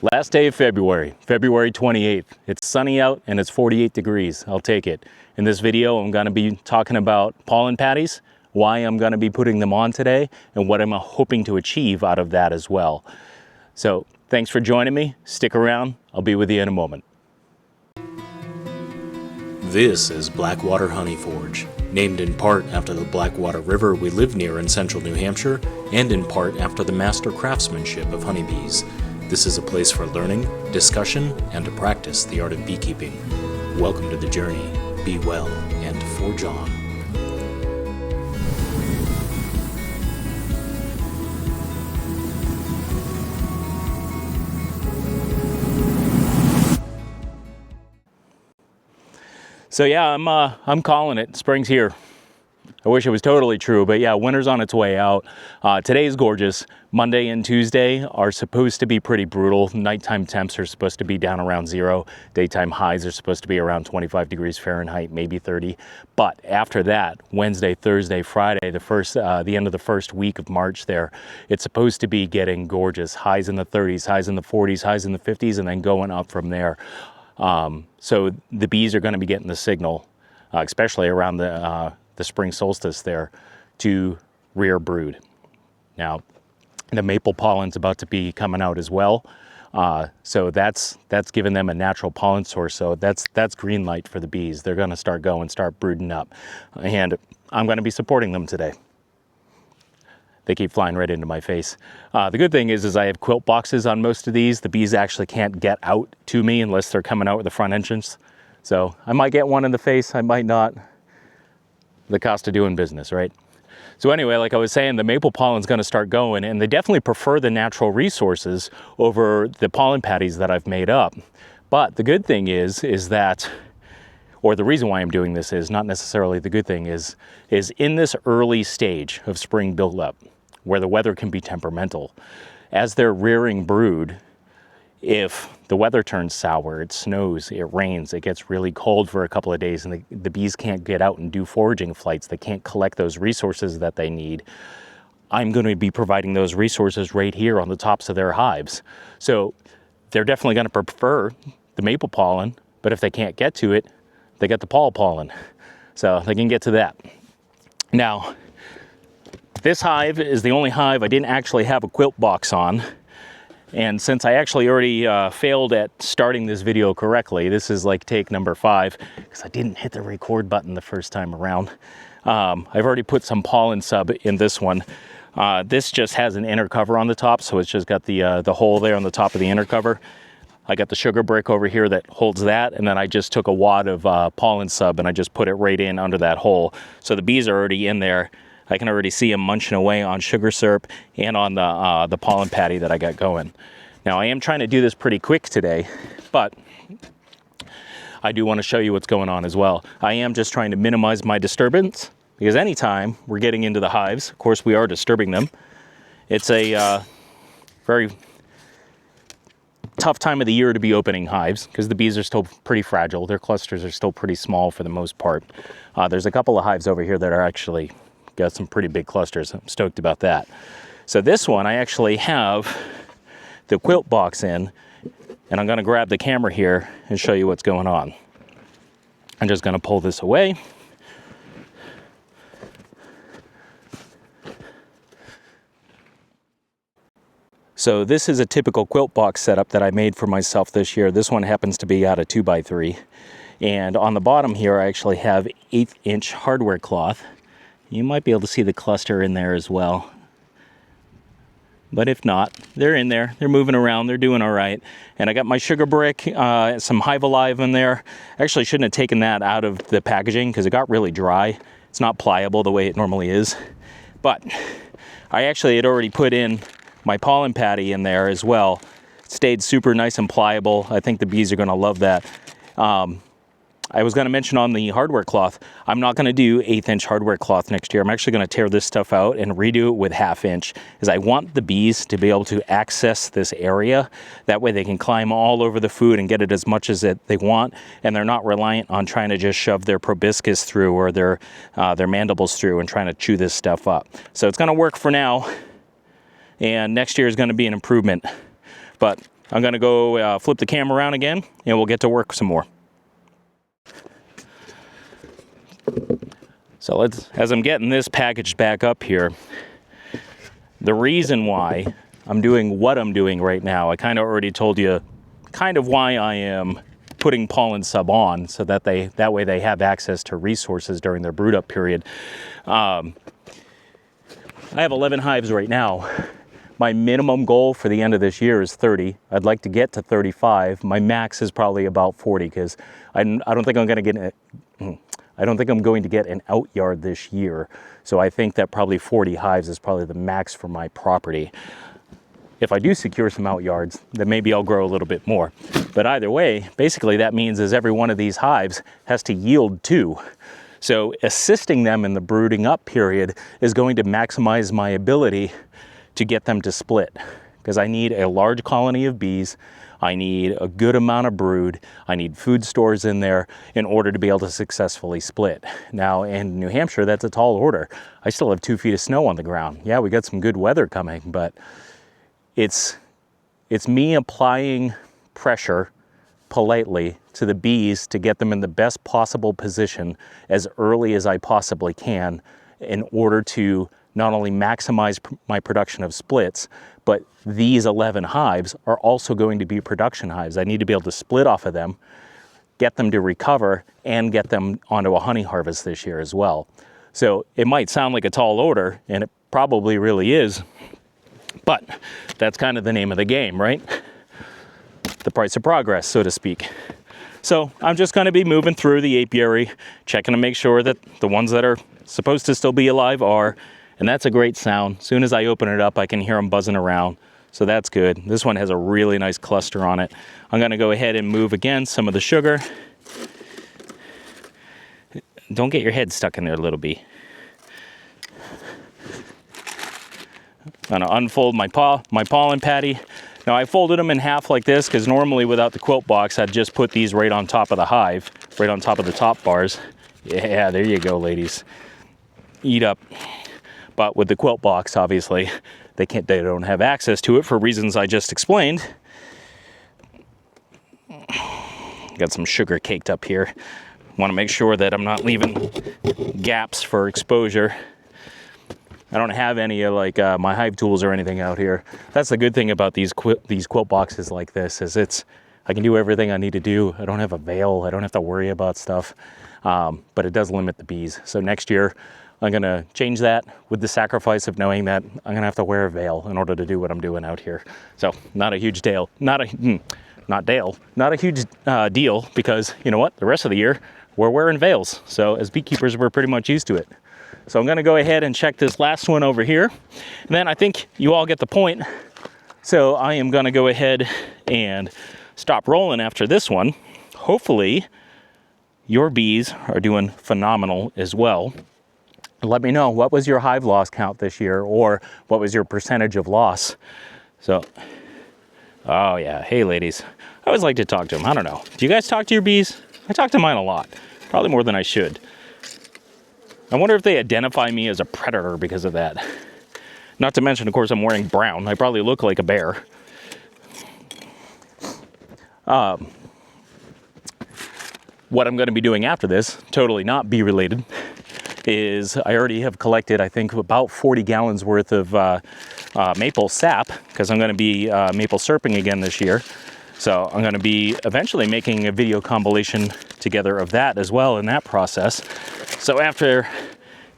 Last day of February, February 28th. It's sunny out and it's 48 degrees. I'll take it. In this video, I'm going to be talking about pollen patties, why I'm going to be putting them on today, and what I'm hoping to achieve out of that as well. So thanks for joining me. Stick around. I'll be with you in a moment. This is Blackwater Honey Forge, named in part after the Blackwater River we live near in central New Hampshire, and in part after the master craftsmanship of honeybees. This is a place for learning, discussion, and to practice the art of beekeeping. Welcome to the journey. Be well and forge on. So yeah, I'm calling it. Spring's here. I wish it was totally true, but yeah, winter's on its way out. Today's gorgeous. Monday and Tuesday are supposed to be pretty brutal. Nighttime temps are supposed to be down around 0. Daytime highs are supposed to be around 25 degrees Fahrenheit, maybe 30. But after that, Wednesday, Thursday, Friday, the end of the first week of March there, it's supposed to be getting gorgeous. Highs in the 30s, highs in the 40s, highs in the 50s, and then going up from there. So the bees are going to be getting the signal, especially around the spring solstice there, to rear brood. Now, the maple pollen's about to be coming out as well, so that's giving them a natural pollen source. So that's green light for the bees. They're going to start brooding up, and I'm going to be supporting them today. They keep flying right into my face. The good thing is I have quilt boxes on most of these. The bees actually can't get out to me unless they're coming out with the front entrance. So I might get one in the face, I might not. The cost of doing business, right? So anyway, like I was saying, the maple pollen's going to start going, and they definitely prefer the natural resources over the pollen patties that I've made up. But the good thing is that, or the reason why I'm doing this is not necessarily the good thing, is in this early stage of spring buildup, where the weather can be temperamental, as they're rearing brood, if the weather turns sour, it snows, it rains, it gets really cold for a couple of days, and the bees can't get out and do foraging flights, they can't collect those resources that they need, I'm going to be providing those resources right here on the tops of their hives. So they're definitely going to prefer the maple pollen, but if they can't get to it, they get the pollen. So they can get to that. Now, this hive is the only hive I didn't actually have a quilt box on. And since I actually already failed at starting this video correctly, this is like take number 5, because I didn't hit the record button the first time around. I've already put some pollen sub in this one. This just has an inner cover on the top, so it's just got the hole there on the top of the inner cover. I got the sugar brick over here that holds that, and then I just took a wad of pollen sub and I just put it right in under that hole. So the bees are already in there. I can already see them munching away on sugar syrup and on the pollen patty that I got going. Now I am trying to do this pretty quick today, but I do want to show you what's going on as well. I am just trying to minimize my disturbance, because anytime we're getting into the hives, of course we are disturbing them. It's a very tough time of the year to be opening hives, because the bees are still pretty fragile. Their clusters are still pretty small for the most part. There's a couple of hives over here that are actually got some pretty big clusters. I'm stoked about that. So this one, I actually have the quilt box in, and I'm going to grab the camera here and show you what's going on. I'm just going to pull this away. So this is a typical quilt box setup that I made for myself this year. This one happens to be out of 2x3. And on the bottom here, I actually have 1/8" hardware cloth. You might be able to see the cluster in there as well. But if not, they're in there. They're moving around. They're doing all right. And I got my sugar brick, some Hive Alive in there. Actually, shouldn't have taken that out of the packaging because it got really dry. It's not pliable the way it normally is. But I actually had already put in my pollen patty in there as well. It stayed super nice and pliable. I think the bees are going to love that. I was going to mention on the hardware cloth, I'm not going to do 1/8" hardware cloth next year. I'm actually going to tear this stuff out and redo it with 1/2", because I want the bees to be able to access this area. That way they can climb all over the food and get it as much as they want, and they're not reliant on trying to just shove their proboscis through or their mandibles through and trying to chew this stuff up. So it's going to work for now, and next year is going to be an improvement. But I'm gonna go flip the camera around again and we'll get to work some more. So as I'm getting this packaged back up here, the reason why I'm doing what I'm doing right now, I kind of already told you kind of why I am putting Pollen sub on, so that way they have access to resources during their brood up period. I have 11 hives right now. My minimum goal for the end of this year is 30. I'd like to get to 35. My max is probably about 40 because I don't think I'm going to get an out yard this year. So I think that probably 40 hives is probably the max for my property. If I do secure some out yards, then maybe I'll grow a little bit more. But either way, basically that means is every one of these hives has to yield 2. So assisting them in the brooding up period is going to maximize my ability to get them to split, because I need a large colony of bees. I need a good amount of brood. I need food stores in there in order to be able to successfully split. Now in New Hampshire, that's a tall order. I still have 2 feet of snow on the ground. Yeah, we got some good weather coming, but it's me applying pressure politely to the bees to get them in the best possible position as early as I possibly can in order to not only maximize my production of splits, but these 11 hives are also going to be production hives. I need to be able to split off of them, get them to recover, and get them onto a honey harvest this year as well. So it might sound like a tall order, and it probably really is, but that's kind of the name of the game, right? The price of progress, so to speak. So I'm just going to be moving through the apiary, checking to make sure that the ones that are supposed to still be alive are, and that's a great sound. As soon as I open it up, I can hear them buzzing around. So that's good. This one has a really nice cluster on it. I'm going to go ahead and move again some of the sugar. Don't get your head stuck in there, little bee. I'm going to unfold my pollen patty. Now I folded them in half like this because normally without the quilt box, I'd just put these right on top of the hive, right on top of the top bars. Yeah, there you go, ladies. Eat up. But with the quilt box, obviously, they don't have access to it for reasons I just explained. Got some sugar caked up here. Want to make sure that I'm not leaving gaps for exposure. I don't have any of my hive tools or anything out here. That's the good thing about these quilt boxes like this, is I can do everything I need to do. I don't have a veil. I don't have to worry about stuff. But it does limit the bees. So next year, I'm going to change that with the sacrifice of knowing that I'm going to have to wear a veil in order to do what I'm doing out here. So not a huge deal. Not a huge deal, because you know what? The rest of the year, we're wearing veils. So as beekeepers, we're pretty much used to it. So I'm going to go ahead and check this last one over here. And then I think you all get the point. So I am going to go ahead and stop rolling after this one. Hopefully your bees are doing phenomenal as well. Let me know, what was your hive loss count this year, or what was your percentage of loss? So, oh yeah, hey ladies. I always like to talk to them. I don't know. Do you guys talk to your bees? I talk to mine a lot. Probably more than I should. I wonder if they identify me as a predator because of that. Not to mention, of course, I'm wearing brown. I probably look like a bear. What I'm going to be doing after this, totally not bee related, is I already have collected, I think, about 40 gallons worth of maple sap, because I'm going to be maple syrping again this year. So I'm going to be eventually making a video compilation together of that as well in that process. So after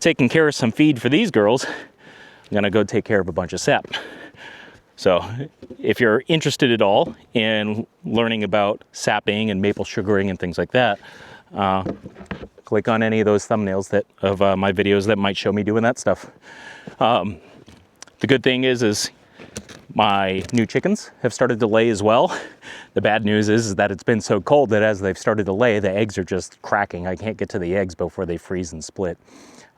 taking care of some feed for these girls, I'm going to go take care of a bunch of sap. So if you're interested at all in learning about sapping and maple sugaring and things like that, click on any of those thumbnails of my videos that might show me doing that stuff. The good thing is my new chickens have started to lay as well. The bad news is that it's been so cold that as they've started to lay, the eggs are just cracking. I can't get to the eggs before they freeze and split.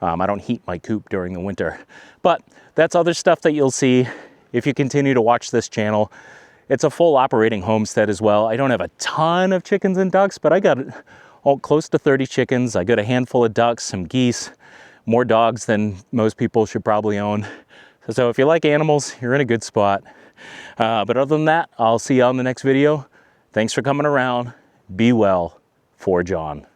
I don't heat my coop during the winter. But that's other stuff that you'll see if you continue to watch this channel. It's a full operating homestead as well. I don't have a ton of chickens and ducks, but I got close to 30 chickens. I got a handful of ducks, some geese, more dogs than most people should probably own. So if you like animals, you're in a good spot. But other than that, I'll see you on the next video. Thanks for coming around. Be well. Forge on.